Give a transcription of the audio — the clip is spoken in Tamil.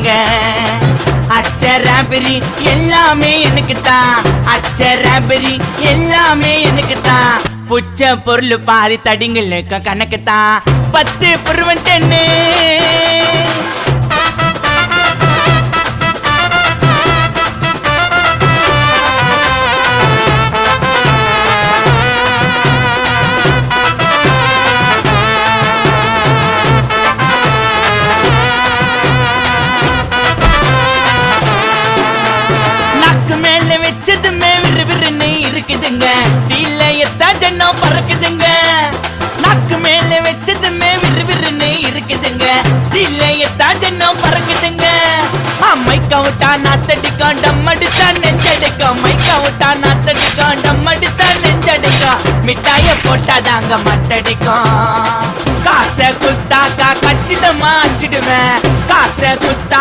தாங்க. அச்சராபரி எல்லாமே எனக்கு தான், அச்சராபரி எல்லாமே எனக்கு தான். புச்ச பொருள் பாதி தடிங்களுக்கு கணக்கு தான், 10 புருவன் 10. வச்சதுமே விறுவிறுன்னு இருக்குதுங்க, டீல எத்தா ஜன்னம் பறக்குதுங்க. நாக்கு மேல வச்சதுமே விறுவிறுன்னு இருக்குதுங்க, டீல எத்தா ஜன்னம் பறக்குதுங்க. மைக்கா விட்டா நாத்தடிக்கும், டம் அடிச்சா நெஞ்சடிக்கும். மைக்கா விட்டா நாத்தடிக்கும், டம் அடிச்சா நெஞ்சடிக்கும். மிட்டாய போட்டாதாங்க மட்டடிக்கும். காசை குத்தாக்கா கச்சிதமா அச்சிடுவேன், காசை குத்தா